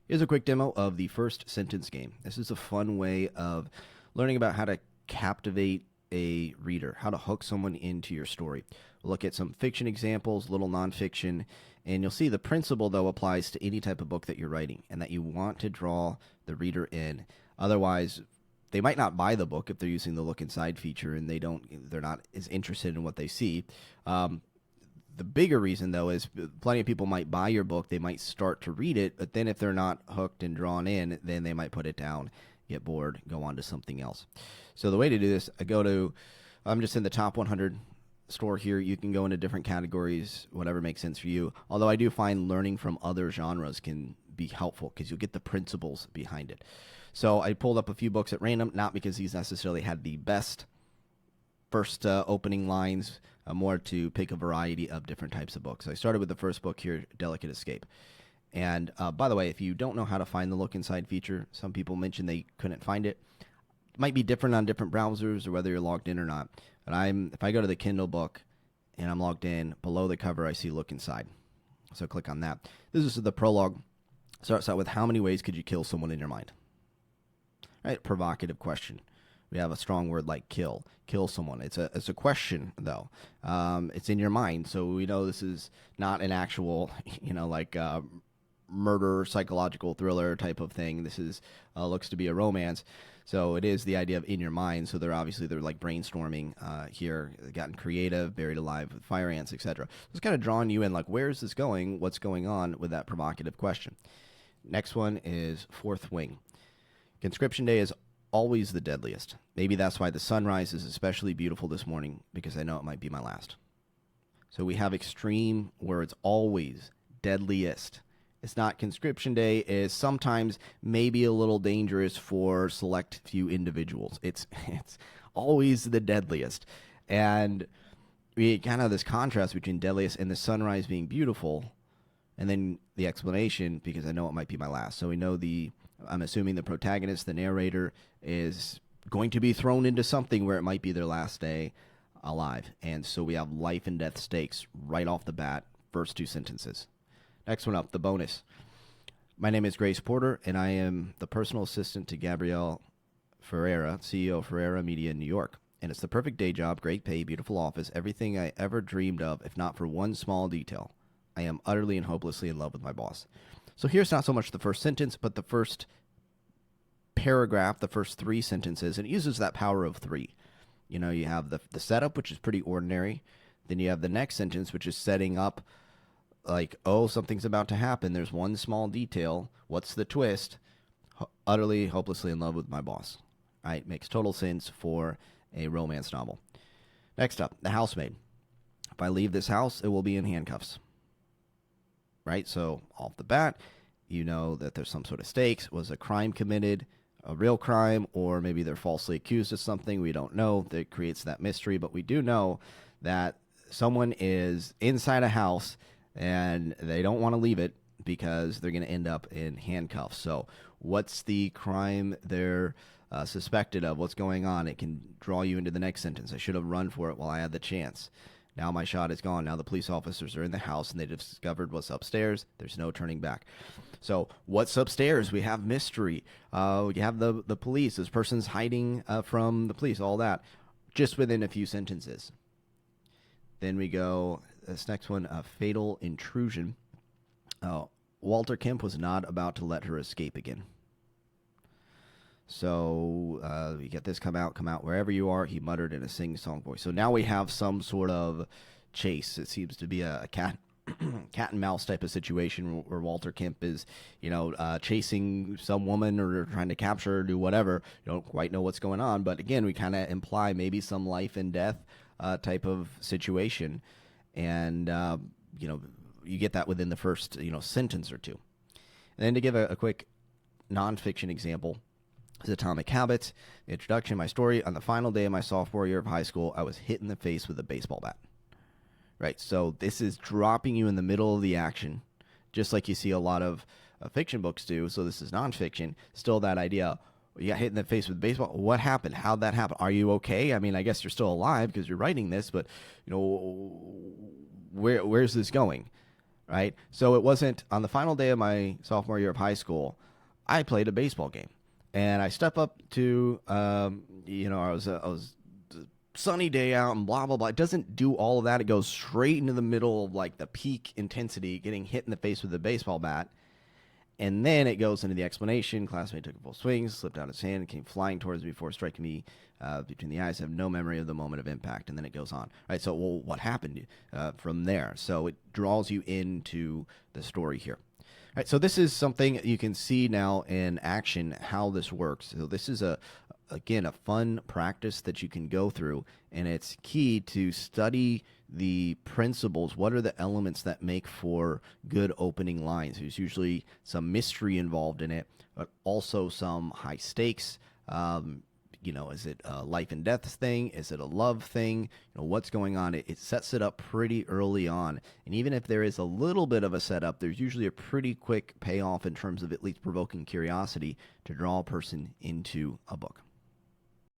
Here's a quick demo of the first sentence game. This is a fun way of learning about how to captivate a reader, how to hook someone into your story. We'll look at some fiction examples, little nonfiction, and you'll see the principle, though, applies to any type of book that you're writing, and that you want to draw the reader in. Otherwise, they might not buy the book if they're using the look inside feature and they're not as interested in what they see. The bigger reason, though, is plenty of people might buy your book. They might start to read it, but then if they're not hooked and drawn in, then they might put it down, get bored, go on to something else. So the way to do this, I'm just in the top 100 store here. You can go into different categories, whatever makes sense for you. Although I do find learning from other genres can be helpful because you'll get the principles behind it. So I pulled up a few books at random, not because these necessarily had the best first opening lines, more to pick a variety of different types of books. I started with the first book here, Delicate Escape. And by the way, if you don't know how to find the look inside feature, some people mentioned they couldn't find it. It might be different on different browsers or whether you're logged in or not. But if I go to the Kindle book and I'm logged in, below the cover I see look inside. So click on that. This is the prologue. Starts out with, how many ways could you kill someone in your mind? All right, provocative question. We have a strong word like kill someone. It's a question, though. It's in your mind, so we know this is not an actual, murder, psychological thriller type of thing. This is looks to be a romance, so it is the idea of in your mind. So they're like brainstorming here, gotten creative, buried alive with fire ants, etc. So it's kind of drawing you in, like, where is this going? What's going on with that provocative question? Next one is Fourth Wing. Conscription Day is always the deadliest. Maybe that's why the sunrise is especially beautiful this morning, because I know it might be my last. So we have extreme words, always, deadliest. It's not conscription day, is sometimes maybe a little dangerous for select few individuals. It's always the deadliest. And we kind of have this contrast between deadliest and the sunrise being beautiful, and then the explanation, because I know it might be my last. So we know I'm assuming the protagonist, the narrator, is going to be thrown into something where it might be their last day alive. And so we have life and death stakes right off the bat, first two sentences. Next one up, the bonus. My name is Grace Porter, and I am the personal assistant to Gabrielle Ferreira, CEO of Ferreira Media in New York. And it's the perfect day job, great pay, beautiful office, everything I ever dreamed of, if not for one small detail. I am utterly and hopelessly in love with my boss. So here's not so much the first sentence, but the first paragraph, the first three sentences, and it uses that power of three. You have the setup, which is pretty ordinary. Then you have the next sentence, which is setting up, like, oh, something's about to happen. There's one small detail. What's the twist? Utterly, hopelessly in love with my boss. All right, makes total sense for a romance novel. Next up, the housemaid. If I leave this house, it will be in handcuffs. Right? So off the bat, you know that there's some sort of stakes. Was a crime committed, a real crime, or maybe they're falsely accused of something? We don't know. That creates that mystery, but we do know that someone is inside a house and they don't want to leave it because they're going to end up in handcuffs. So what's the crime they're suspected of? What's going on? It can draw you into the next sentence. I should have run for it while I had the chance. Now my shot is gone. Now the police officers are in the house and they discovered what's upstairs. There's no turning back. So what's upstairs? We have mystery. We have the police. This person's hiding from the police. All that, just within a few sentences. Then we go, this next one, fatal intrusion. Walter Kemp was not about to let her escape again. So we get this, come out wherever you are, he muttered in a sing-song voice. So now we have some sort of chase. It seems to be a cat and mouse type of situation where Walter Kemp is, chasing some woman or trying to capture her, do whatever. You don't quite know what's going on. But again, we kind of imply maybe some life and death type of situation. And, you get that within the first, sentence or two. And then to give a quick nonfiction example, is Atomic Habits. The introduction, my story. On the final day of my sophomore year of high school, I was hit in the face with a baseball bat. Right, so this is dropping you in the middle of the action, just like you see a lot of fiction books do. So this is nonfiction. Still that idea. You got hit in the face with baseball. What happened? How'd that happen? Are you okay? I mean, I guess you're still alive because you're writing this, but where's this going? right? So it wasn't on the final day of my sophomore year of high school, I played a baseball game. And I step up to, I was sunny day out and blah, blah, blah. It doesn't do all of that. It goes straight into the middle of like the peak intensity, getting hit in the face with a baseball bat. And then it goes into the explanation. Classmate took a full swing, slipped out his hand, and came flying towards me before striking me between the eyes. I have no memory of the moment of impact. And then it goes on. Right. So, well, what happened from there? So it draws you into the story here. All right. So this is something you can see now in action how this works. So this is again a fun practice that you can go through, and it's key to study the principles. What are the elements that make for good opening lines? There's usually some mystery involved in it, but also some high stakes. Is it a life and death thing? Is it a love thing? What's going on? It sets it up pretty early on. And even if there is a little bit of a setup, there's usually a pretty quick payoff in terms of at least provoking curiosity to draw a person into a book.